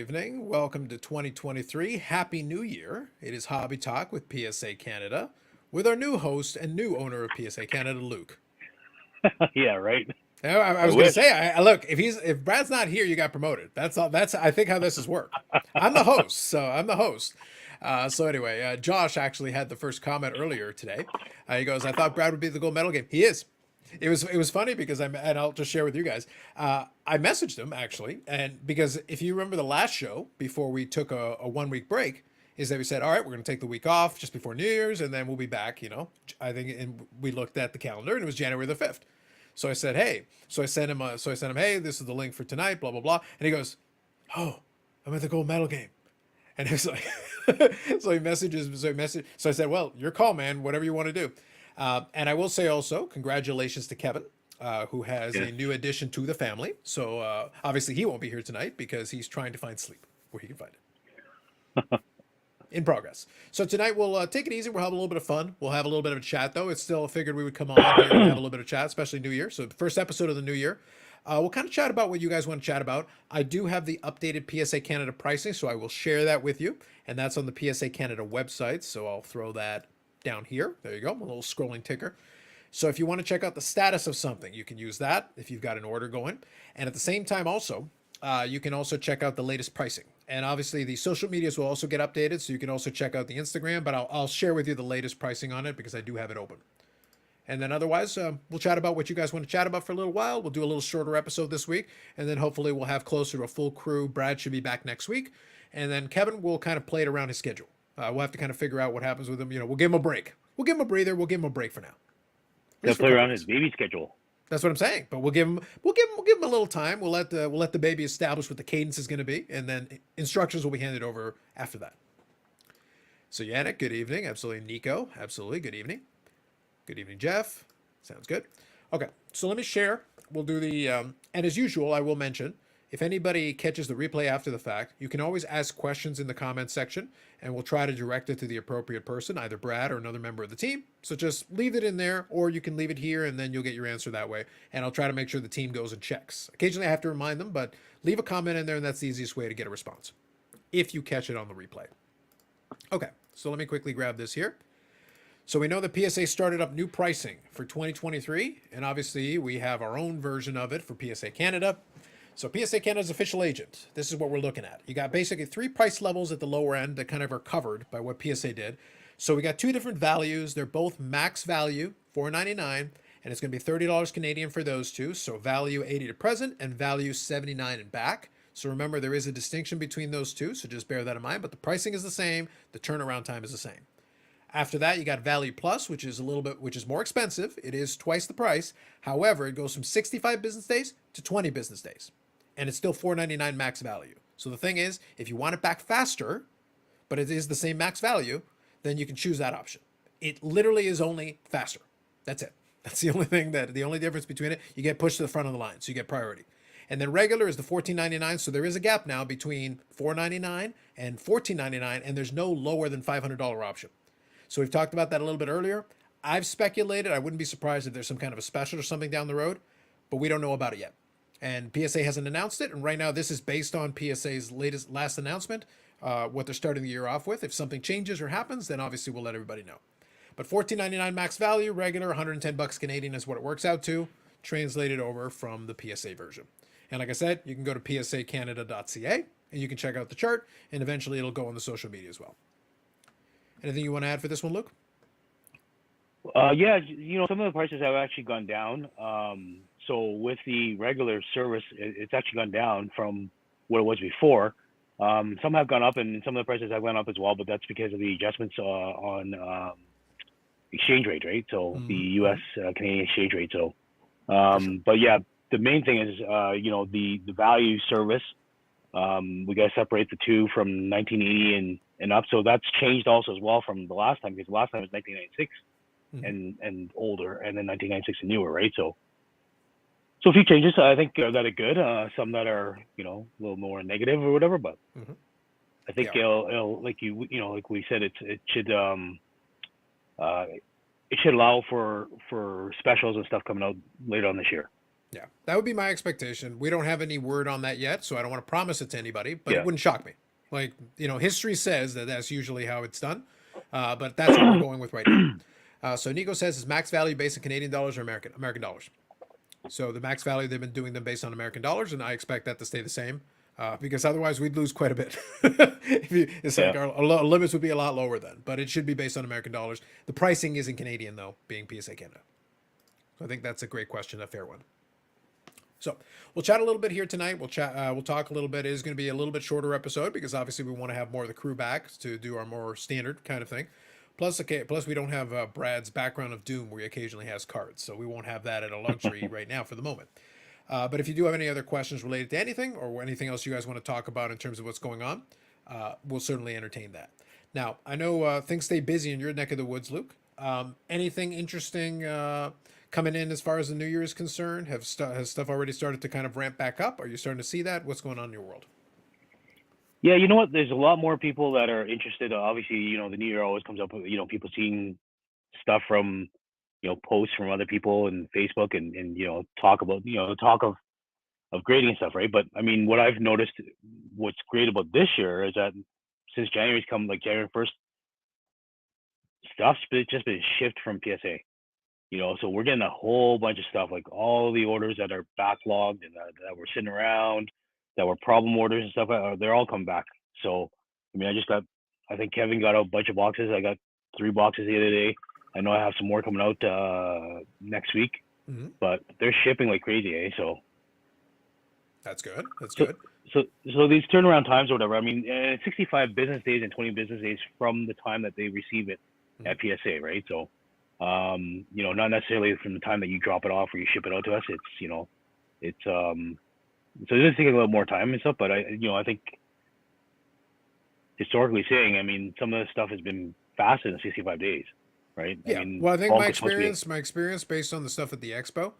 evening. Welcome to 2023. Happy New Year. It is Hobby Talk with PSA Canada with our new host and new owner of PSA Canada, Luke. Yeah, right. I I was gonna wish. say, look, if Brad's not here, you got promoted. That's all. That's I think how this has worked. I'm the host, so I'm the host. So anyway, Josh actually had the first comment earlier today. He goes, "I thought Brad would be the gold medal game. He is." It was funny because and I'll just share with you guys. I messaged him actually, and because if you remember the last show before we took a 1 week break, is that we said, all right, we're going to take the week off just before New Year's, and then we'll be back. I think, and we looked at the calendar, and it was January the 5th. So I said, hey. So I sent him, hey, this is the link for tonight, blah blah blah, and he goes, oh, I'm at the gold medal game. And it was like, so he messages, so I said, well, your call, man, whatever you want to do. And I will say also, congratulations to Kevin, who has Yes. a new addition to the family. So obviously he won't be here tonight because he's trying to find sleep where he can find it. In progress. So tonight we'll take it easy. We'll have a little bit of fun. We'll have a little bit of a chat, though. It's still figured we would come on here and have a little bit of chat, especially New Year. So the first episode of the New Year. We'll kind of chat about what you guys want to chat about. I do have the updated PSA Canada pricing, so I will share that with you. And that's on the PSA Canada website. So I'll throw that down here. There you go, a little scrolling ticker. So if you want to check out the status of something, you can use that if you've got an order going. And at the same time, also, you can also check out the latest pricing. And obviously, the social medias will also get updated, so you can also check out the Instagram. But I'll share with you the latest pricing on it because I do have it open. And then otherwise, we'll chat about what you guys want to chat about for a little while. We'll do a little shorter episode this week, and then hopefully we'll have closer to a full crew. Brad should be back next week, and then Kevin will kind of play it around his schedule. We'll have to kind of figure out what happens with him. We'll give him a break. We'll give him a breather. We'll give him a break for now, at Gotta least for a play couple around his weeks. baby schedule. That's what I'm saying. But we'll give him a little time. We'll let the baby establish what the cadence is going to be, and then instructions will be handed over after that. So Yannick, good evening. Absolutely, Nico. Absolutely, good evening. Good evening, Jeff. Sounds good. Okay, so let me share. We'll do the and as usual, I will mention if anybody catches the replay after the fact, you can always ask questions in the comments section, and we'll try to direct it to the appropriate person, either Brad or another member of the team. So just leave it in there, or you can leave it here, and then you'll get your answer that way. And I'll try to make sure the team goes and checks. Occasionally, I have to remind them, but leave a comment in there, and that's the easiest way to get a response if you catch it on the replay. Okay, so let me quickly grab this here. So we know that PSA started up new pricing for 2023, and obviously we have our own version of it for PSA Canada. So PSA Canada's official agent, this is what we're looking at. You got basically three price levels at the lower end that kind of are covered by what PSA did. So we got two different values. They're both max value, $4.99, and it's going to be $30 Canadian for those two. So value 80 to present and value 79 and back. So remember, there is a distinction between those two, so just bear that in mind. But the pricing is the same. The turnaround time is the same. After that, you got Value Plus, which is more expensive. It is twice the price. However, it goes from 65 business days to 20 business days, and it's still $4.99 max value. So the thing is, if you want it back faster, but it is the same max value, then you can choose that option. It literally is only faster. That's it. That's the only difference between it. You get pushed to the front of the line, so you get priority. And then regular is the $14.99. So there is a gap now between $4.99 and $14.99, and there's no lower than $500 option. So we've talked about that a little bit earlier. I've speculated. I wouldn't be surprised if there's some kind of a special or something down the road, but we don't know about it yet. And PSA hasn't announced it. And right now, this is based on PSA's last announcement, what they're starting the year off with. If something changes or happens, then obviously we'll let everybody know. But $14.99 max value, regular, 110 bucks Canadian is what it works out to, translated over from the PSA version. And like I said, you can go to psacanada.ca and you can check out the chart, and eventually it'll go on the social media as well. Anything you want to add for this one, Luke? Yeah, some of the prices have actually gone down. So with the regular service, it's actually gone down from what it was before. Some have gone up, and some of the prices have gone up as well, but that's because of the adjustments on exchange rate, right? So the U.S. Canadian exchange rate. So, Sure. but yeah, the main thing is, the value service. We got to separate the two from 1980 and up. So that's changed also as well from the last time, because the last time was 1996 and older, and then 1996 and newer, right? So a few changes I think that are good. Some that are a little more negative or whatever, but I think Yeah. it'll like we said, it should allow for specials and stuff coming out later on this year. Yeah, that would be my expectation. We don't have any word on that yet, so I don't want to promise it to anybody, but it Yeah. wouldn't shock me. Like, history says that that's usually how it's done, but that's what we're going with right now. So Nico says, is max value based in Canadian dollars or American dollars? So the max value, they've been doing them based on American dollars, and I expect that to stay the same, because otherwise we'd lose quite a bit. It's like Yeah. our limits would be a lot lower then, but it should be based on American dollars. The pricing is in Canadian though, being PSA Canada. So I think that's a great question, a fair one. So we'll chat a little bit here tonight. We'll chat. We'll talk a little bit. It is going to be a little bit shorter episode because obviously we want to have more of the crew back to do our more standard kind of thing. Plus, okay, plus we don't have Brad's background of doom where he occasionally has cards, so we won't have that at a luxury right now for the moment. But if you do have any other questions related to anything or anything else you guys want to talk about in terms of what's going on, we'll certainly entertain that. Now, I know things stay busy in your neck of the woods, Luke. Anything interesting coming in as far as the new year is concerned? Has stuff already started to kind of ramp back up? Are you starting to see that? What's going on in your world? Yeah, you know what? There's a lot more people that are interested. Obviously, the new year always comes up with, people seeing stuff from, posts from other people and Facebook and talk about, talk of grading and stuff, right? But I mean, what I've noticed, what's great about this year is that since January's come, like January 1st, just been shipped from PSA. So we're getting a whole bunch of stuff, like all the orders that are backlogged and that were sitting around, that were problem orders and stuff. They're all come back. So, I mean, I think Kevin got a bunch of boxes. I got 3 boxes the other day. I know I have some more coming out next week, Mm-hmm. but they're shipping like crazy, eh? That's good. That's So, good. so these turnaround times or whatever. I mean, 65 business days and 20 business days from the time that they receive it Mm-hmm. at PSA, right? So, not necessarily from the time that you drop it off or you ship it out to us. It's so it does take a little more time and stuff. But I think historically saying, I mean, some of the stuff has been faster than 65 days, right? I Yeah. mean, Well, I think bulk is supposed to be. my experience based on the stuff at the expo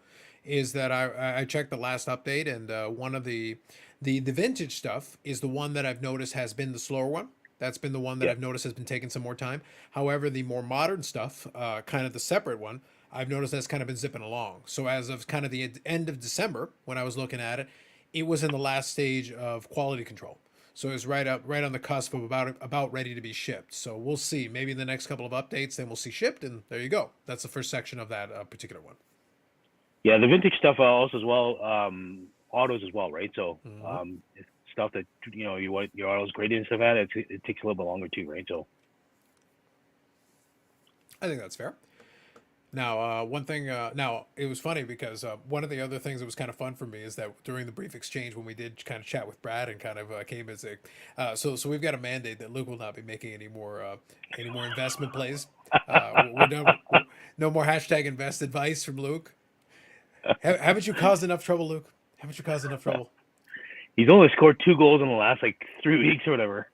is that I checked the last update, and one of the vintage stuff is the one that I've noticed has been the slower one. That's been the one that Yeah. I've noticed has been taking some more time. However, the more modern stuff, kind of the separate one, I've noticed that's kind of been zipping along. So as of kind of the end of December, when I was looking at it, it was in the last stage of quality control. So it was right on the cusp of about ready to be shipped. So we'll see. Maybe in the next couple of updates, then we'll see shipped, and there you go. That's the first section of that particular one. Yeah, the vintage stuff also as well, autos as well, right? So Hmm. it's stuff that you want your autos graded and stuff at it takes a little bit longer too, right? So I think that's fair. Now, one thing. Now, it was funny because one of the other things that was kind of fun for me is that during the brief exchange when we did kind of chat with Brad and kind of came as a, so we've got a mandate that Luke will not be making any more investment plays. We're done. No more hashtag invest advice from Luke. Haven't you caused enough trouble, Luke? Haven't you caused enough trouble? he's only scored 2 goals in the last like 3 weeks or whatever.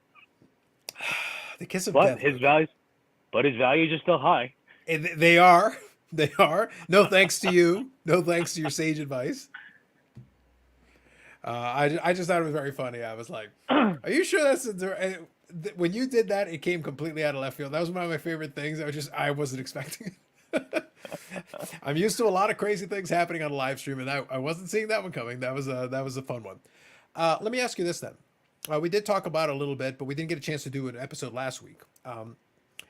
The kiss of But death, Luke. his values are still high. And they are. They are. No thanks to you. No thanks to your sage advice. I just thought it was very funny. I was like, "Are you sure that's when you did that? It came completely out of left field. That was one of my favorite things. I wasn't expecting it. I'm used to a lot of crazy things happening on a live stream, and I wasn't seeing that one coming. That was a fun one. Let me ask you this then. We did talk about it a little bit, but we didn't get a chance to do an episode last week.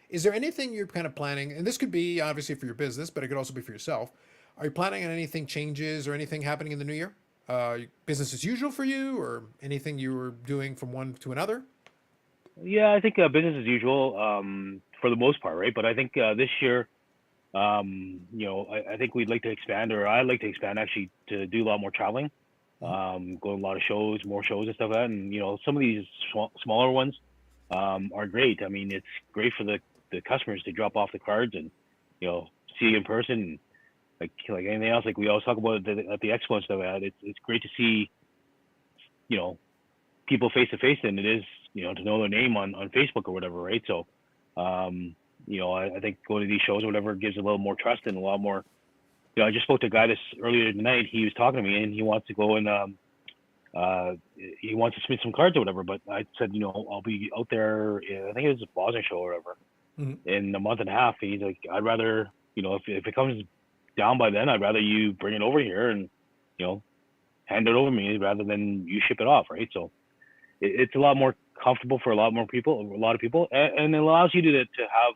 Is there anything you're kind of planning? And this could be obviously for your business, but it could also be for yourself. Are you planning on anything changes or anything happening in the new year? Business as usual for you, or anything you were doing from one to another? Yeah, I think business as usual for the most part, right? But I think this year, I think we'd like to expand, or I'd like to expand actually to do a lot more traveling, Mhm. go to a lot of shows, more shows and stuff like that. And some of these smaller ones are great. I mean, it's great for the customers to drop off the cards and see in person. Like anything else, like we always talk about at the expo and stuff like that. It's great to see you know people face to face than it is to know their name on Facebook or whatever, right? So, I think going to these shows or whatever gives a little more trust and a lot more. I just spoke to a guy this earlier tonight. He was talking to me and he wants to go and uh, he wants to submit some cards or whatever. But I said, I'll be out there. I think it was a Boston show or whatever Mhm. in a month and a half. And he's like, I'd rather, if it comes down by then, I'd rather you bring it over here and you know, hand it over to me rather than you ship it off, right? So it's a lot more comfortable for a lot more people, a lot of people, and it allows you to have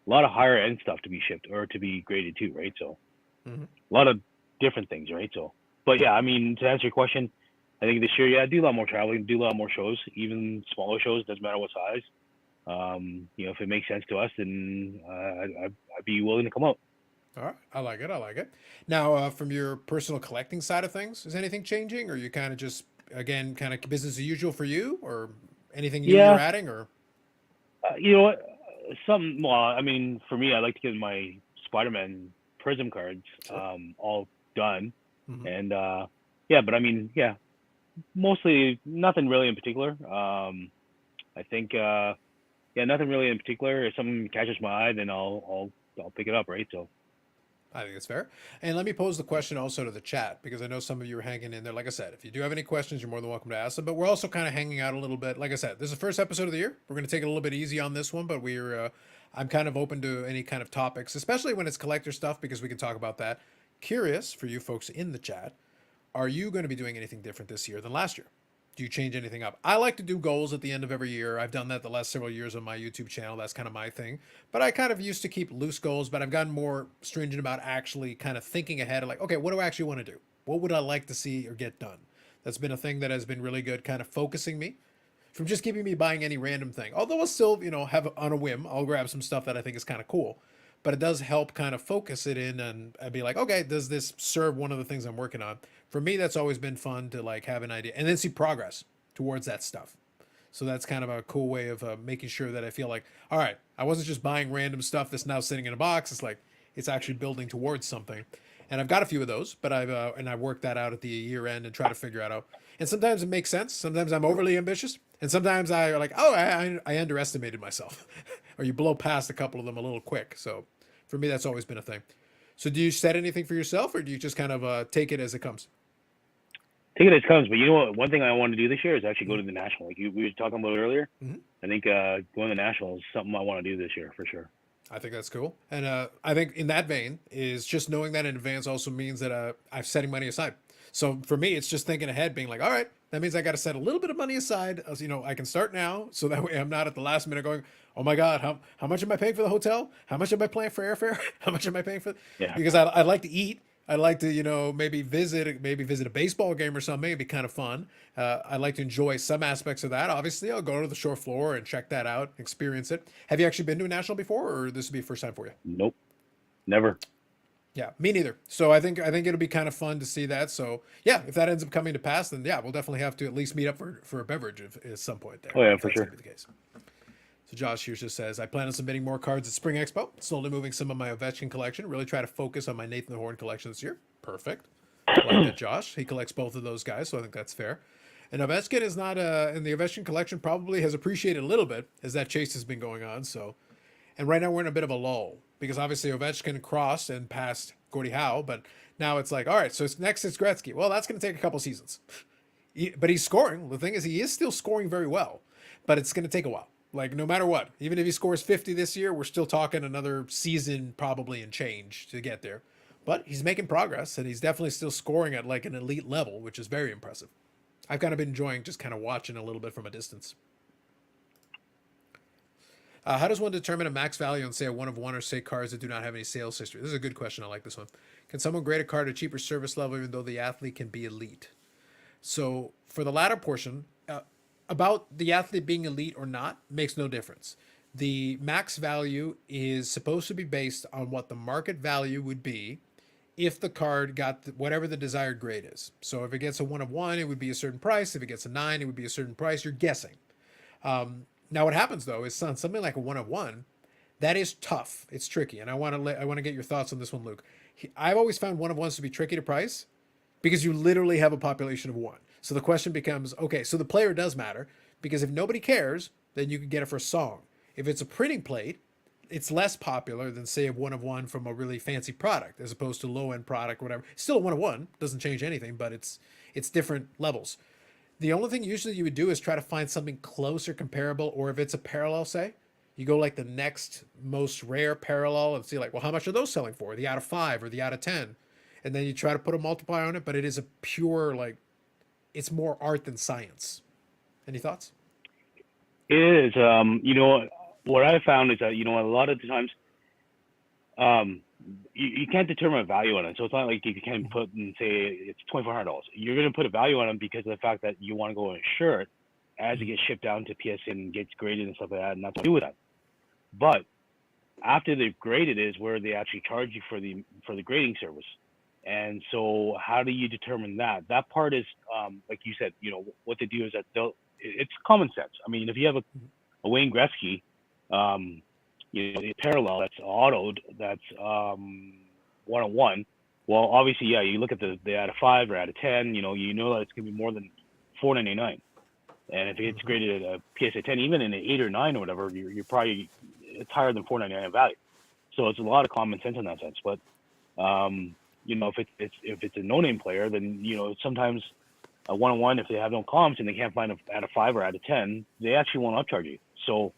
a lot of higher end stuff to be shipped or to be graded too, right? So Hmm. a lot of different things, right? So, but yeah, I mean, to answer your question, I think this year, yeah, I do a lot more traveling, do a lot more shows, even smaller shows, doesn't matter what size. You know, if it makes sense to us, then I'd be willing to come out. All right, I like it. I like it. Now, from your personal collecting side of things, is anything changing, or you kind of just again kind of business as usual for you, or anything new you're Yeah, adding, or you know what? Some, well, I mean, for me, I like to get my Spider-Man Prism cards sure. all done, Hmm. and yeah, but I mean, yeah, mostly nothing really in particular. I think yeah, nothing really in particular. If something catches my eye, then I'll pick it up, right? So I think it's fair. And let me pose the question also to the chat because I know some of you are hanging in there. Like I said, if you do have any questions, you're more than welcome to ask them. But we're also kind of hanging out a little bit. Like I said, this is the first episode of the year. We're going to take it a little bit easy on this one, but I'm kind of open to any kind of topics, especially when it's collector stuff because we can talk about that. Curious for you folks in the chat, are you going to be doing anything different this year than last year? Do you change anything up? I like to do goals at the end of every year. I've done that the last several years on my YouTube channel. That's kind of my thing. But I kind of used to keep loose goals, but I've gotten more stringent about actually kind of thinking ahead of like, okay, what do I actually want to do? What would I like to see or get done? That's been a thing that has been really good, kind of focusing me from just keeping me buying any random thing. Although I'll still, have on a whim, I'll grab some stuff that I think is kind of cool. But it does help kind of focus it in and I'd be like, okay, does this serve one of the things I'm working on? For me, that's always been fun to like have an idea and then see progress towards that stuff. So that's kind of a cool way of making sure that I feel like, all right, I wasn't just buying random stuff that's now sitting in a box. It's like it's actually building towards something. And I've got a few of those, but I work that out at the year end and try to figure out. And sometimes it makes sense. Sometimes I'm overly ambitious, and sometimes I like, oh, I underestimated myself, or you blow past a couple of them a little quick. So for me, that's always been a thing. So do you set anything for yourself, or do you just kind of take it as it comes? take it as it comes. But you know what? One thing I want to do this year is actually go to the national. Like we were talking about earlier. Mm-hmm. I think going to the national is something I want to do this year for sure. I think that's cool. And I think in that vein is just knowing that in advance also means that I'm setting money aside. So for me, it's just thinking ahead, being like, all right, that means I got to set a little bit of money aside. As, I can start now. So that way I'm not at the last minute going, oh my God, how much am I paying for the hotel? How much am I paying for airfare? How much am I paying for? Yeah. Because I like to eat. I'd like to, maybe visit a baseball game or something. It'd be kind of fun. I'd like to enjoy some aspects of that. Obviously, I'll go to the shore floor and check that out, experience it. Have you actually been to a national before, or this would be a first time for you? Nope. Never. Yeah, me neither. So I think it'll be kind of fun to see that. So yeah, if that ends up coming to pass, then yeah, we'll definitely have to at least meet up for a beverage at some point there, Oh yeah, if for that's going sure. to be the case. So Josh here just says, I plan on submitting more cards at Spring Expo, slowly moving some of my Ovechkin collection, really try to focus on my Nathan the Horn collection this year. Perfect. I like that, Josh. He collects both of those guys, so I think that's fair. And Ovechkin is not, in the Ovechkin collection probably has appreciated a little bit as that chase has been going on. So, and right now we're in a bit of a lull because obviously Ovechkin crossed and passed Gordie Howe, but now it's like, all right, so next it's Gretzky. Well, that's going to take a couple seasons. But he's scoring. The thing is, he is still scoring very well, but it's going to take a while. Like no matter what, even if he scores 50 this year, we're still talking another season probably and change to get there. But he's making progress, and he's definitely still scoring at like an elite level, which is very impressive. I've kind of been enjoying just kind of watching a little bit from a distance. How does one determine a max value on, say, a one of one or say cards that do not have any sales history? This is a good question. I like this one. Can someone grade a card at a cheaper service level even though the athlete can be elite? So for the latter portion, about the athlete being elite or not makes no difference. The max value is supposed to be based on what the market value would be if the card got whatever the desired grade is. So if it gets a one of one, it would be a certain price. If it gets a nine, it would be a certain price. You're guessing. Now what happens though is something like a one of one, that is tough. It's tricky, and I want to get your thoughts on this one, Luke. I've always found one of ones to be tricky to price because you literally have a population of one. So the question becomes, okay, so the player does matter because if nobody cares, then you can get it for a song. If it's a printing plate, it's less popular than say a one of one from a really fancy product as opposed to low end product, whatever. Still a one of one, doesn't change anything, but it's different levels. The only thing usually you would do is try to find something close or comparable, or if it's a parallel, say, you go like the next most rare parallel and see like, well, how much are those selling for? The out of five or the out of 10. and then you try to put a multiplier on it, but it is a pure, like, it's more art than science. Any thoughts? It is. What I found is that a lot of the times, um, you can't determine a value on it. So it's not like you can put and say it's $2,400. You're going to put a value on it because of the fact that you want to go and insure it as it gets shipped down to PSA and gets graded and stuff like that, and that's what you do with that. But after they've graded is where they actually charge you for the grading service. And so how do you determine that? That part is, like you said, what they do is that it's common sense. I mean, if you have a Wayne Gretzky, a parallel that's autoed, that's 101. Well, obviously, yeah, you look at the out of 5 or out of 10, you know that it's gonna be more than $4.99. And if it's graded at a PSA 10, even in an 8 or 9 or whatever, you're probably, it's higher than $4.99 value. So it's a lot of common sense in that sense. But if it's a no-name player, then sometimes a 101, if they have no comps and they can't find out of 5 or out of 10, they actually won't upcharge you. So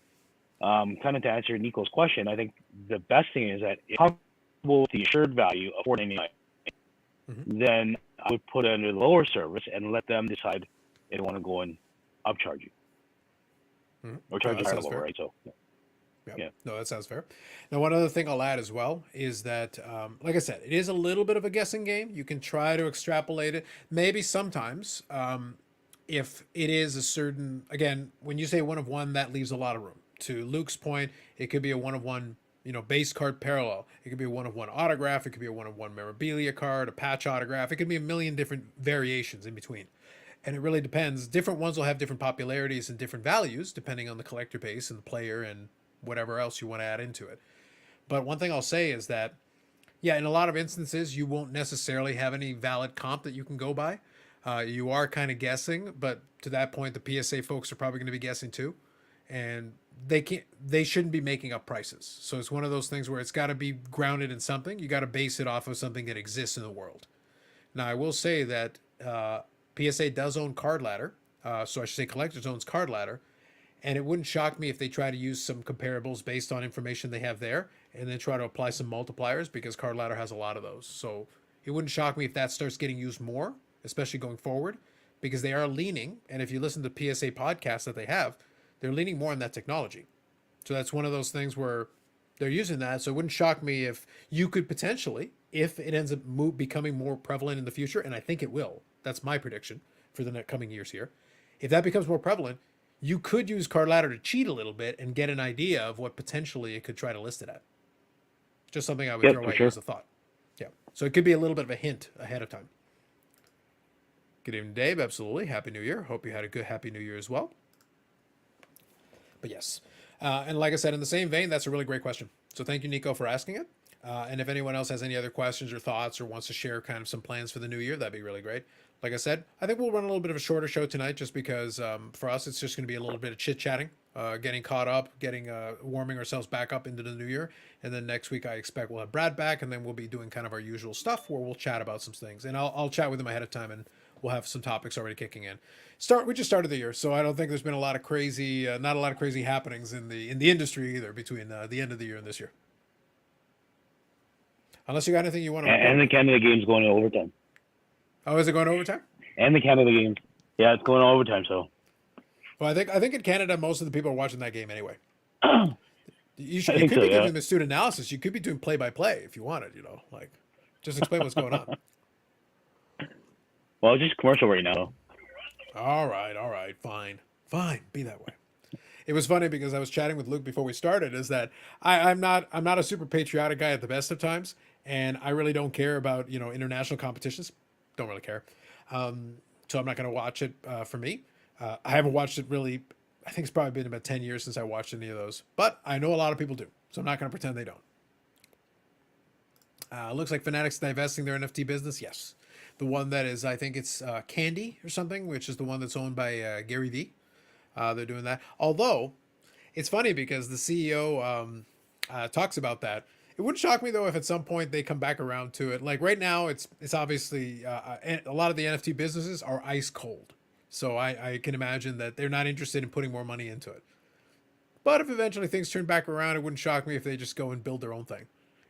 kind of to answer Nico's question, I think the best thing is that if comfortable with the assured value of $4.99, then I would put it under the lower service and let them decide if they want to go and upcharge you or charge you higher level, right? So. Yeah. No, that sounds fair. Now, one other thing I'll add as well is that, like I said, it is a little bit of a guessing game. You can try to extrapolate it. Maybe sometimes, if it is a certain, again, when you say 1 of 1, that leaves a lot of room. To Luke's point, it could be a 1 of 1, base card parallel. It could be a 1 of 1 autograph. It could be a 1 of 1 memorabilia card, a patch autograph. It could be a million different variations in between. And it really depends. Different ones will have different popularities and different values depending on the collector base and the player and whatever else you want to add into it. But one thing I'll say is that, yeah, in a lot of instances, you won't necessarily have any valid comp that you can go by. You are kind of guessing, but to that point, the PSA folks are probably going to be guessing too, and they shouldn't be making up prices. So it's one of those things where it's got to be grounded in something. You got to base it off of something that exists in the world. Now, I will say that PSA does own Card Ladder, so I should say Collectors owns Card Ladder. And it wouldn't shock me if they try to use some comparables based on information they have there and then try to apply some multipliers because Card Ladder has a lot of those. So it wouldn't shock me if that starts getting used more, especially going forward, because they are leaning. And if you listen to PSA podcasts that they have, they're leaning more on that technology. So that's one of those things where they're using that. So it wouldn't shock me if you could potentially, if it ends up becoming more prevalent in the future, and I think it will. That's my prediction for the next coming years here. If that becomes more prevalent, you could use Card Ladder to cheat a little bit and get an idea of what potentially it could try to list it at. Just something I would throw out as a thought. Yeah. So it could be a little bit of a hint ahead of time. Good evening, Dave. Absolutely. Happy New Year. Hope you had a good Happy New Year as well. But yes. And like I said, in the same vein, that's a really great question. So thank you, Nico, for asking it. And if anyone else has any other questions or thoughts or wants to share kind of some plans for the new year, that'd be really great. Like I said, I think we'll run a little bit of a shorter show tonight just because for us, it's just going to be a little bit of chit-chatting, getting caught up, warming ourselves back up into the new year. And then next week, I expect we'll have Brad back, and then we'll be doing kind of our usual stuff where we'll chat about some things. And I'll chat with him ahead of time, and we'll have some topics already kicking in. We just started the year, so I don't think there's been a lot of crazy, not a lot of crazy happenings in the industry either between the end of the year and this year. Unless you got anything you want to. And the Canada game's going to overtime. Oh, is it going to overtime? And the Canada game, yeah, it's going to overtime. So. Well, I think in Canada, most of the people are watching that game anyway. You could be doing the student analysis. You could be doing play-by-play if you wanted. Like just explain what's going on. Well, it's just commercial right now. All right, fine, be that way. It was funny because I was chatting with Luke before we started. Is that I'm not a super patriotic guy at the best of times, and I really don't care about international competitions. Don't really care. So I'm not going to watch it for me. I haven't watched it really. I think it's probably been about 10 years since I watched any of those. But I know a lot of people do. So I'm not going to pretend they don't. Looks like Fanatics divesting their NFT business. Yes. The one that is, I think it's Candy or something, which is the one that's owned by Gary Vee. They're doing that. Although, it's funny because the CEO talks about that. It wouldn't shock me though if at some point they come back around to it. Like right now, it's obviously a lot of the NFT businesses are ice cold. So I can imagine that they're not interested in putting more money into it. But if eventually things turn back around, it wouldn't shock me if they just go and build their own thing.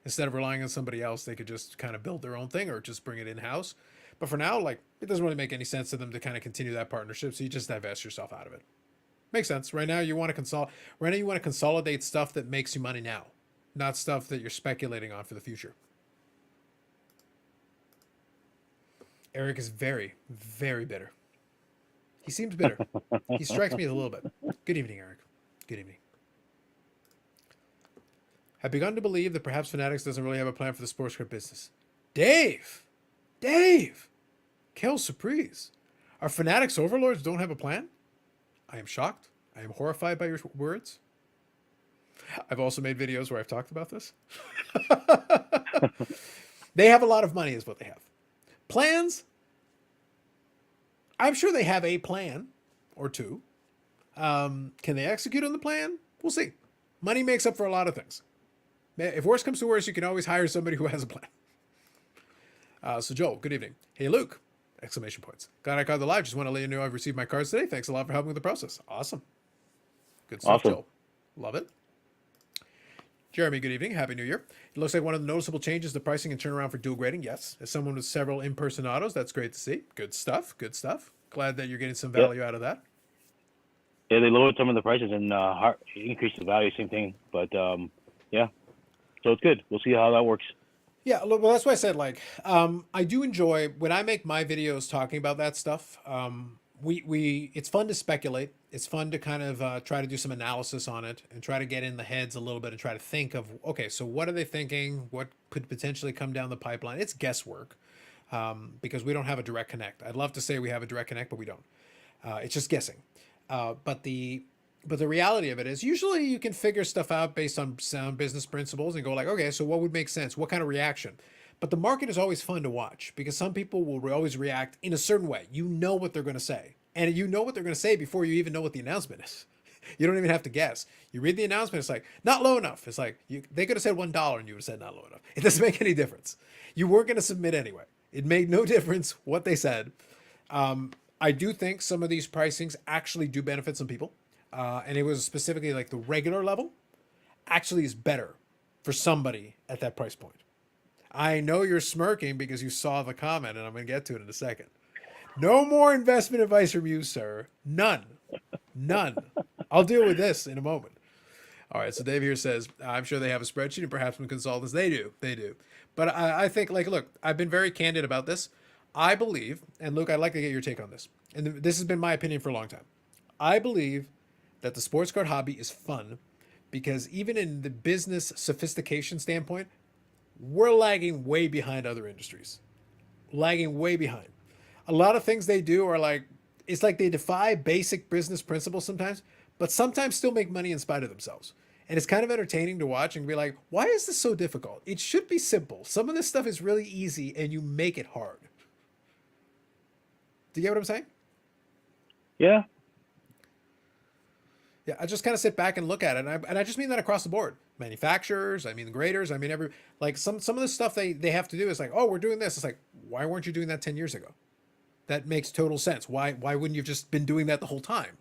Instead of relying on somebody else, they could just kind of build their own thing or just bring it in house. But for now, like, it doesn't really make any sense to them to kind of continue that partnership. So you just divest yourself out of it. Makes sense. Right now, you want to Right now, you want to consolidate stuff that makes you money now, not stuff that you're speculating on for the future. Eric is very, very bitter. He seems bitter. He strikes me as a little bit. Good evening, Eric. Good evening. I've begun to believe that perhaps Fanatics doesn't really have a plan for the sports card business. Dave! Quelle surprise. Our Fanatics overlords don't have a plan? I am shocked. I am horrified by your words. I've also made videos where I've talked about this. They have a lot of money is what they have. Plans? I'm sure they have a plan or two. Can they execute on the plan? We'll see. Money makes up for a lot of things. If worse comes to worse, you can always hire somebody who has a plan. So Joel, good evening. Hey, Luke! Exclamation points. Glad I caught the live. Just want to let you know I've received my cards today. Thanks a lot for helping with the process. Awesome. Good stuff, Awesome. Joel. Love it. Jeremy, good evening. Happy New Year. It looks like one of the noticeable changes is the pricing and turnaround for dual grading. Yes. As someone with several in-person autos, that's great to see. Good stuff. Good stuff. Glad that you're getting some value out of that. Yeah, they lowered some of the prices and increased the value. Same thing, but yeah. So it's good. We'll see how that works. Yeah, well, that's why I said, like, I do enjoy when I make my videos talking about that stuff. It's fun to speculate. It's fun to kind of try to do some analysis on it and try to get in the heads a little bit and try to think of, okay, so what are they thinking? What could potentially come down the pipeline? It's guesswork because we don't have a direct connect. I'd love to say we have a direct connect, but we don't. It's just guessing. But the reality of it is usually you can figure stuff out based on sound business principles and go like, okay, so what would make sense? What kind of reaction? But the market is always fun to watch because some people will always react in a certain way. You know what they're going to say. And you know what they're going to say before you even know what the announcement is. You don't even have to guess. You read the announcement, it's like, not low enough. It's like, they could have said $1 and you would have said not low enough. It doesn't make any difference. You weren't going to submit anyway. It made no difference what they said. I do think some of these pricings actually do benefit some people. And it was specifically like the regular level actually is better for somebody at that price point. I know you're smirking because you saw the comment and I'm going to get to it in a second. No more investment advice from you, sir. None. I'll deal with this in a moment. All right. So Dave here says, I'm sure they have a spreadsheet and perhaps some consultants. They do. But I think, like, look, I've been very candid about this. I believe, and Luke, I'd like to get your take on this. And this has been my opinion for a long time. I believe that the sports card hobby is fun because even in the business sophistication standpoint, we're lagging way behind other industries. Lagging way behind. A lot of things they do are like, it's like they defy basic business principles sometimes, but sometimes still make money in spite of themselves. And it's kind of entertaining to watch and be like, why is this so difficult? It should be simple. Some of this stuff is really easy and you make it hard. Do you get what I'm saying? Yeah. Yeah, I just kind of sit back and look at it, and I just mean that across the board. Manufacturers, I mean the graders, I mean some of the stuff they have to do is like, oh, we're doing this. It's like, why weren't you doing that 10 years ago? That makes total sense. Why wouldn't you have just been doing that the whole time?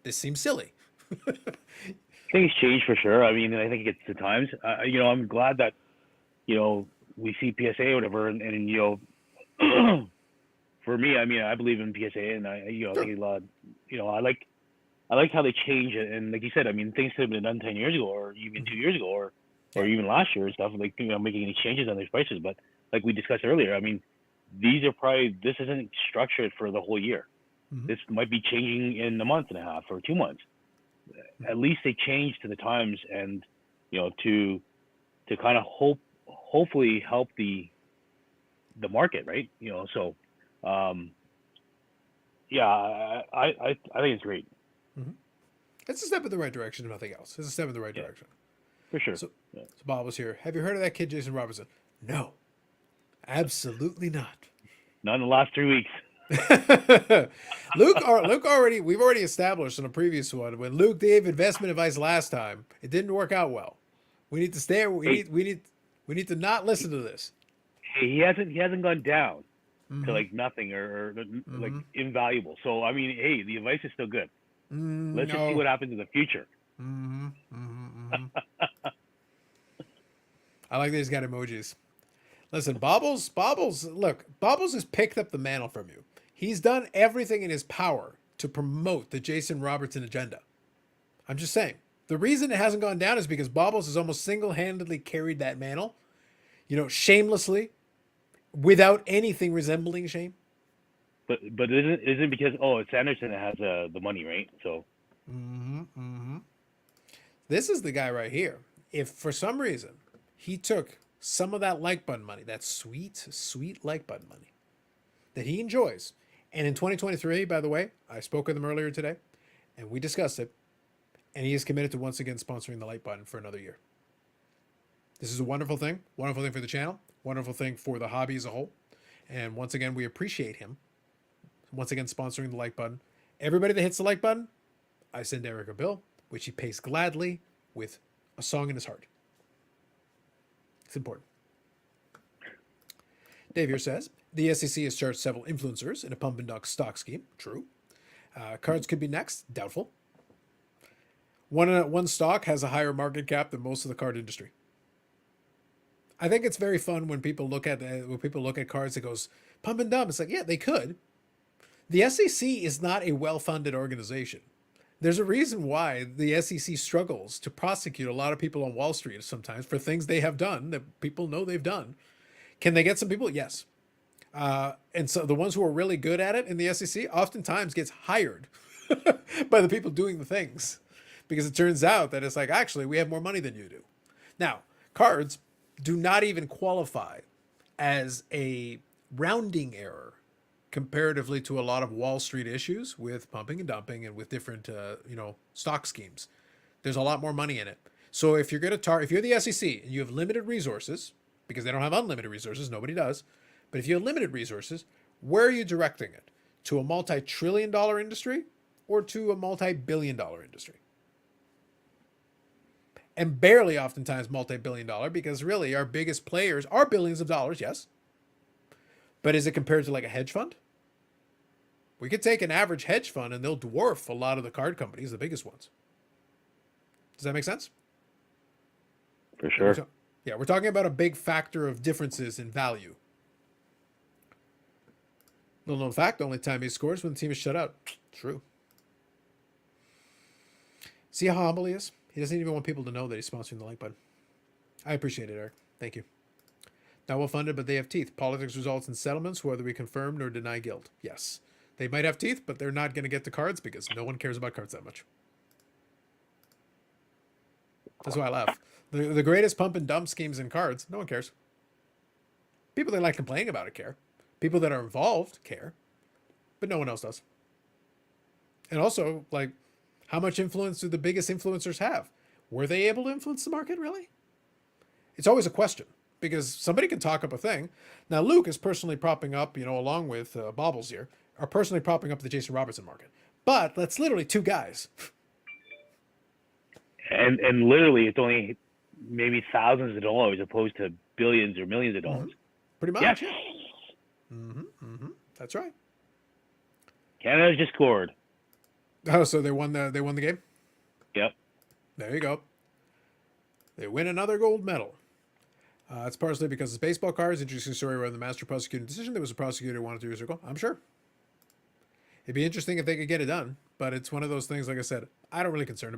This seems silly. Things change for sure. I mean, I think it's the times. I'm glad that we see PSA or whatever, and for me, I mean, I believe in PSA, and I think a lot. I like how they change it, and like you said, I mean, things could have been done 10 years ago, or even 2 years ago, or even last year and stuff, like making any changes on these prices. But like we discussed earlier, I mean, this isn't structured for the whole year. Mm-hmm. This might be changing in a month and a half or 2 months. Mm-hmm. At least they change to the times, and to kind of hopefully help the market, right? So yeah, I think it's great. Mm-hmm. It's a step in the right direction, if nothing else. It's a step in the right direction. For sure. So Bob was here. Have you heard of that kid, Jason Robertson? No. Absolutely not. Not in the last 3 weeks. Luke already, we've already established in a previous one, when Luke gave investment advice last time, it didn't work out well. We need to stay, we need to not listen to this. Hey, he hasn't gone down to like nothing or like invaluable. So, I mean, hey, the advice is still good. Let's just see what happens in the future. I like that he's got emojis. Listen, Bobbles, look, Bobbles has picked up the mantle from you. He's done everything in his power to promote the Jason Robertson agenda. I'm just saying. The reason it hasn't gone down is because Bobbles has almost single-handedly carried that mantle, shamelessly, without anything resembling shame. But isn't because it's Anderson that has the money, right? So This is the guy right here. If for some reason he took some of that like button money, that sweet, sweet like button money that he enjoys, and in 2023, by the way, I spoke with him earlier today, and we discussed it, and he is committed to once again sponsoring the like button for another year. This is a wonderful thing for the channel, wonderful thing for the hobby as a whole, and once again, we appreciate him once again sponsoring the like button. Everybody that hits the like button, I send Eric a bill, which he pays gladly with a song in his heart. It's important. Dave here says, the SEC has charged several influencers in a pump and dump stock scheme. True. Cards could be next. Doubtful. One stock has a higher market cap than most of the card industry. I think it's very fun when people look at cards that goes pump and dump. It's like, yeah, they could. The SEC is not a well-funded organization. There's a reason why the SEC struggles to prosecute a lot of people on Wall Street sometimes for things they have done that people know they've done. Can they get some people? Yes. And so the ones who are really good at it in the SEC oftentimes gets hired by the people doing the things, because it turns out that it's like, actually, we have more money than you do. Now, cards do not even qualify as a rounding error comparatively to a lot of Wall Street issues with pumping and dumping and with different, stock schemes. There's a lot more money in it. So if you're going to if you're the SEC and you have limited resources, because they don't have unlimited resources, nobody does, but if you have limited resources, where are you directing it? To a multi-trillion-dollar industry or to a multi-billion-dollar industry? And barely oftentimes multi-billion-dollar, because really our biggest players are billions of dollars, yes. But is it compared to like a hedge fund? We could take an average hedge fund and they'll dwarf a lot of the card companies, the biggest ones. Does that make sense? For sure. We're talking about a big factor of differences in value. Little known fact, the only time he scores when the team is shut out. True. See how humble he is? He doesn't even want people to know that he's sponsoring the like button. I appreciate it, Eric. Thank you. Not well funded, but they have teeth. Politics results in settlements, whether we confirm nor deny guilt. Yes. They might have teeth, but they're not going to get the cards because no one cares about cards that much. That's why I laugh. The greatest pump and dump schemes in cards, no one cares. People that like complaining about it care. People that are involved care. But no one else does. And also, like, how much influence do the biggest influencers have? Were they able to influence the market, really? It's always a question, because somebody can talk up a thing. Now, Luke is personally propping up, along with Bobbles here, are personally propping up the Jason Robertson market. But that's literally two guys. And literally, it's only maybe thousands of dollars opposed to billions or millions of dollars. Mm-hmm. Pretty much, yes. Yeah. That's right. Canada just scored. Oh, so they won the game? Yep. There you go. They win another gold medal. It's partially because it's baseball cards. Interesting story around the master prosecuting decision. There was a prosecutor who wanted to recircle. I'm sure. It'd be interesting if they could get it done, but it's one of those things, like I said, I don't really concern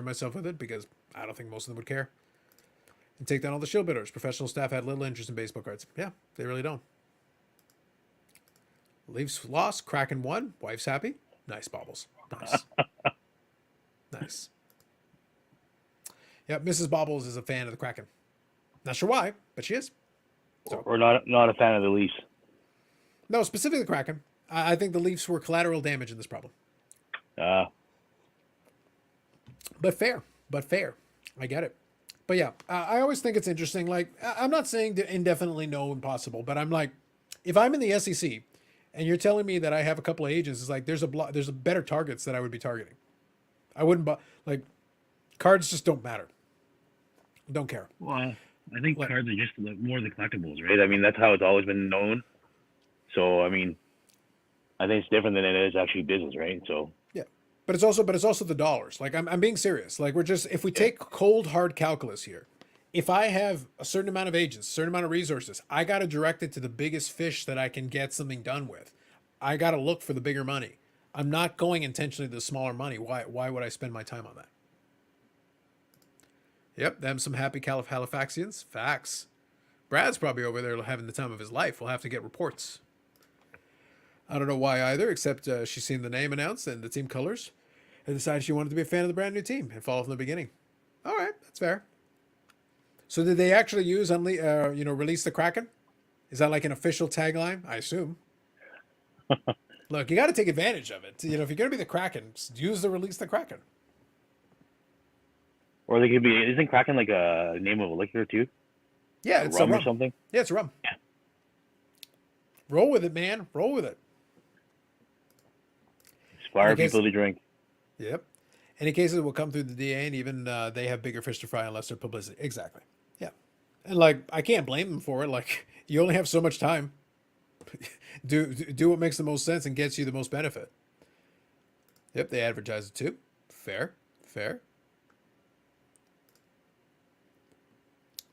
myself with it because I don't think most of them would care. And take down all the shield bidders. Professional staff had little interest in baseball cards. Yeah, they really don't. Leafs lost. Kraken won. Wife's happy. Nice, Bobbles. Nice. Nice. Yep, Mrs. Bobbles is a fan of the Kraken. Not sure why, but she is. So. Or not a fan of the Leafs. No, specifically the Kraken. I think the Leafs were collateral damage in this problem. But fair. I get it. But yeah, I always think it's interesting. Like, I'm not saying indefinitely no impossible, but I'm like, if I'm in the SEC and you're telling me that I have a couple of agents, it's like there's a better targets that I would be targeting. I wouldn't cards just don't matter. Don't care. Well, I think cards are just more the collectibles, right? I mean, that's how it's always been known. So, I mean, I think it's different than it is actually business, right? So yeah, but it's also the dollars. Like I'm being serious. Like if we take cold hard calculus here, if I have a certain amount of agents, a certain amount of resources, I got to direct it to the biggest fish that I can get something done with. I got to look for the bigger money. I'm not going intentionally to the smaller money. Why would I spend my time on that? Yep, them some happy Halifaxians. Facts. Brad's probably over there having the time of his life. We'll have to get reports. I don't know why either, except she's seen the name announced and the team colors and decided she wanted to be a fan of the brand new team and follow from the beginning. All right, that's fair. So did they actually use release the Kraken? Is that like an official tagline? I assume. Look, you got to take advantage of it. If you're going to be the Kraken, use the release the Kraken. Or they could be. Isn't Kraken like a name of a liquor too? Yeah, it's it's rum a rum or something. Yeah, it's rum. Yeah. Roll with it, man. Roll with it. Inspire people to drink. Yep. Any cases will come through the DA, and even they have bigger fish to fry unless they're publicity. Exactly. Yeah. And I can't blame them for it. You only have so much time. do what makes the most sense and gets you the most benefit. Yep, they advertise it too. Fair.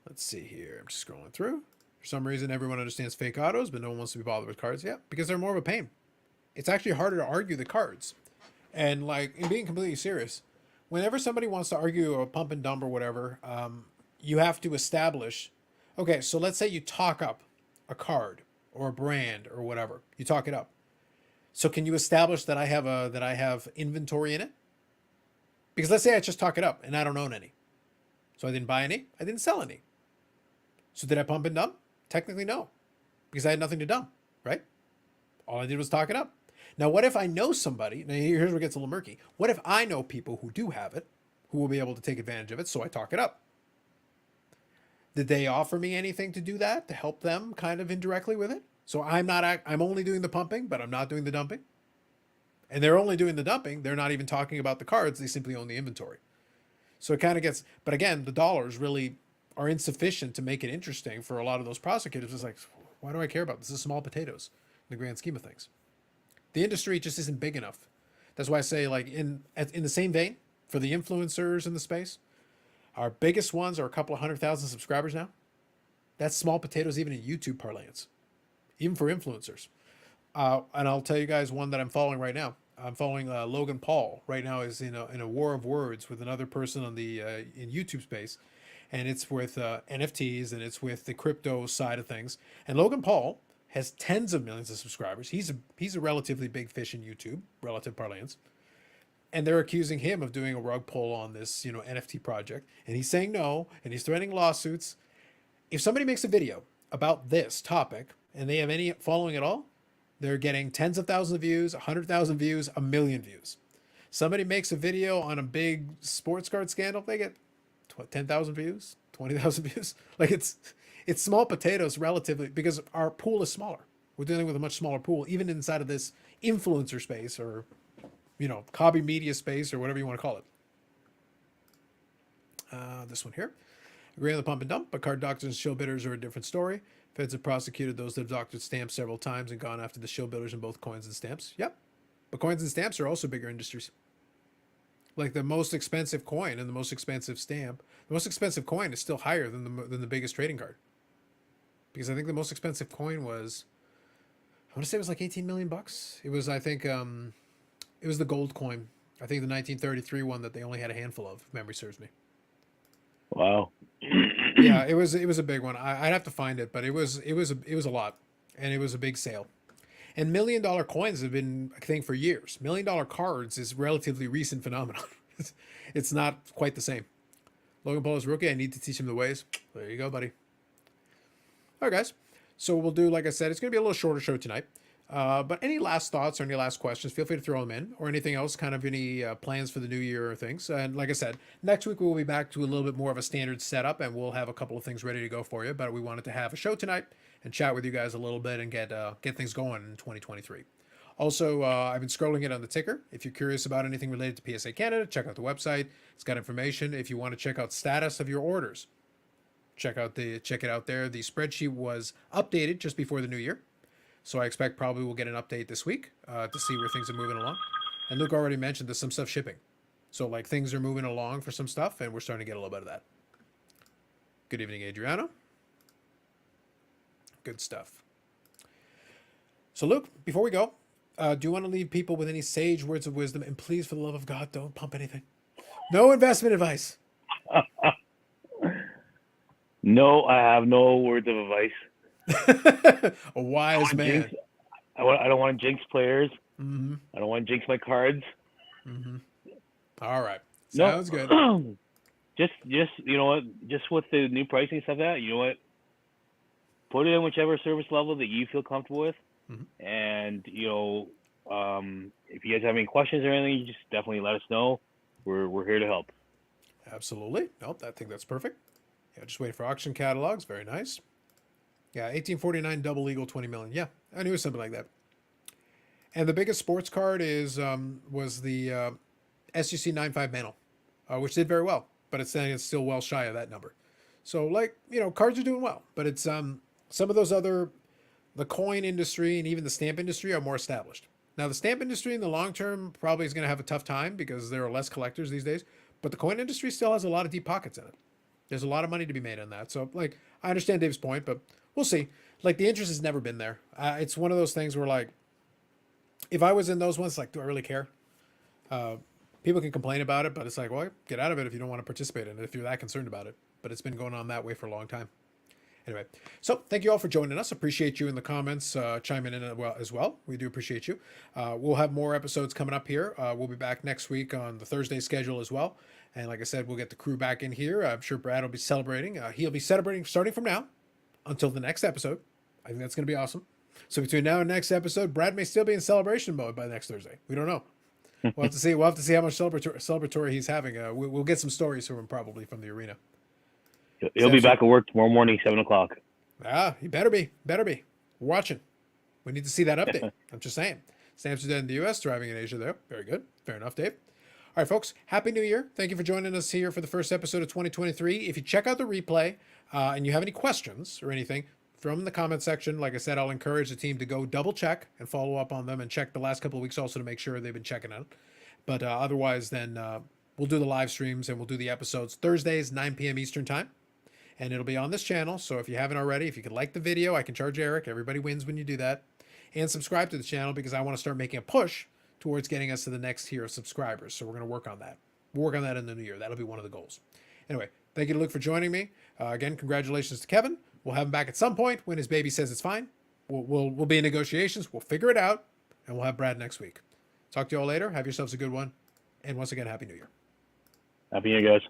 Let's see here. I'm just scrolling through. For some reason, everyone understands fake autos, but no one wants to be bothered with cards. Yeah, because they're more of a pain. It's actually harder to argue the cards. And in being completely serious, whenever somebody wants to argue a pump and dump or whatever, you have to establish. Okay, so let's say you talk up a card or a brand or whatever. You talk it up. So can you establish that I have inventory in it? Because let's say I just talk it up and I don't own any. So I didn't buy any. I didn't sell any. So did I pump and dump? Technically, no, because I had nothing to dump, right? All I did was talk it up. Now, what if I know somebody? Now, here's where it gets a little murky. What if I know people who do have it, who will be able to take advantage of it, so I talk it up? Did they offer me anything to do that, to help them kind of indirectly with it? So I'm only doing the pumping, but I'm not doing the dumping. And they're only doing the dumping. They're not even talking about the cards. They simply own the inventory. So it kind of gets, but again, the dollars really are insufficient to make it interesting for a lot of those prosecutors. It's why do I care about this? This is small potatoes in the grand scheme of things. The industry just isn't big enough. That's why I say, in the same vein, for the influencers in the space, our biggest ones are a couple of 100,000 subscribers now. That's small potatoes even in YouTube parlance, even for influencers. And I'll tell you guys one that I'm following right now. I'm following Logan Paul right now. Is in a war of words with another person on the in YouTube space, and it's with NFTs and it's with the crypto side of things. And Logan Paul has tens of millions of subscribers. He's a relatively big fish in YouTube, relative parlance. And they're accusing him of doing a rug pull on this, NFT project. And he's saying no, and he's threatening lawsuits. If somebody makes a video about this topic and they have any following at all, they're getting tens of thousands of views, 100,000 views, 1 million views. Somebody makes a video on a big sports card scandal, they get 10,000 views, 20,000 views. It's small potatoes relatively, because our pool is smaller. We're dealing with a much smaller pool, even inside of this influencer space or, hobby media space or whatever you want to call it. This one here. Agree on the pump and dump, but card doctors and shill bidders are a different story. Feds have prosecuted those that have doctored stamps several times and gone after the shill bidders in both coins and stamps. Yep. But coins and stamps are also bigger industries. Like the most expensive coin and the most expensive stamp. The most expensive coin is still higher than the biggest trading card. Because I think the most expensive coin was, I want to say it was like 18 million bucks. It was, I think, it was the gold coin. I think the 1933 one that they only had a handful of, if memory serves me. Wow. Yeah, it was a big one. I'd have to find it, but it was a lot, and it was a big sale. And $1 million coins have been a thing for years. $1 million cards is relatively recent phenomenon. It's not quite the same. Logan Paul is rookie. I need to teach him the ways. There you go, buddy. All right, guys. So we'll do, like I said, it's going to be a little shorter show tonight. But any last thoughts or any last questions, feel free to throw them in, or anything else, kind of any plans for the new year or things. And like I said, next week we'll be back to a little bit more of a standard setup, and we'll have a couple of things ready to go for you. But we wanted to have a show tonight and chat with you guys a little bit and get things going in 2023. Also, I've been scrolling it on the ticker. If you're curious about anything related to PSA Canada, check out the website. It's got information. If you want to check out status of your orders, check it out there. The spreadsheet was updated just before the new year. So I expect probably we'll get an update this week to see where things are moving along. And Luke already mentioned there's some stuff shipping. So things are moving along for some stuff, and we're starting to get a little bit of that. Good evening, Adriano. Good stuff. So, Luke, before we go, do you want to leave people with any sage words of wisdom? And please, for the love of God, don't pump anything. No investment advice. No, I have no words of advice. A wise man. Jinx, I don't want to jinx players. Mm-hmm. I don't want to jinx my cards. Mm-hmm. All right. No. Sounds good. Just you know what? Just with the new pricing and stuff like that, you know what? Put it in whichever service level that you feel comfortable with, Mhm. and if you guys have any questions or anything, you just definitely let us know. We're here to help. Absolutely. Nope, I think that's perfect. Yeah, just wait for auction catalogs. Very nice. Yeah, 1849 double eagle 20 million. Yeah, I knew it was something like that. And the biggest sports card was the SGC 95 Mantle, which did very well, but it's saying it's still well shy of that number. So, like, cards are doing well, but it's some of those the coin industry and even the stamp industry are more established. Now, the stamp industry in the long term probably is going to have a tough time because there are less collectors these days, but the coin industry still has a lot of deep pockets in it. There's a lot of money to be made on that. So, like, I understand Dave's point, but we'll see. Like, the interest has never been there. It's one of those things where, like, if I was in those ones, like, do I really care? People can complain about it, but it's like, well, get out of it if you don't want to participate in it, if you're that concerned about it. But it's been going on that way for a long time. Anyway, so thank you all for joining us. Appreciate you in the comments chiming in as well. We do appreciate you. We'll have more episodes coming up here. We'll be back next week on the Thursday schedule as well. And like I said, we'll get the crew back in here. I'm sure Brad will be celebrating. He'll be celebrating starting from now until the next episode. I think that's going to be awesome. So between now and next episode, Brad may still be in celebration mode by next Thursday. We don't know. We'll have to see. We'll have to see how much celebratory he's having. We'll get some stories from him probably from the arena. He'll be back at work tomorrow morning, 7:00. He better be. Better be. We're watching. We need to see that update. I'm just saying. Stamps are dead in the U.S., thriving in Asia there. Very good. Fair enough, Dave. All right, folks. Happy New Year. Thank you for joining us here for the first episode of 2023. If you check out the replay and you have any questions or anything, throw them in the comment section. Like I said, I'll encourage the team to go double check and follow up on them and check the last couple of weeks also to make sure they've been checking out. But otherwise, then we'll do the live streams and we'll do the episodes Thursdays, 9 p.m. Eastern time. And it'll be on this channel. So if you haven't already, if you could like the video, I can charge Eric. Everybody wins when you do that. And subscribe to the channel because I want to start making a push towards getting us to the next tier of subscribers. So we're going to work on that. We'll work on that in the new year. That'll be one of the goals. Anyway, thank you to Luke for joining me. Again, congratulations to Kevin. We'll have him back at some point when his baby says it's fine. We'll be in negotiations. We'll figure it out. And we'll have Brad next week. Talk to you all later. Have yourselves a good one. And once again, Happy New Year. Happy New Year, guys.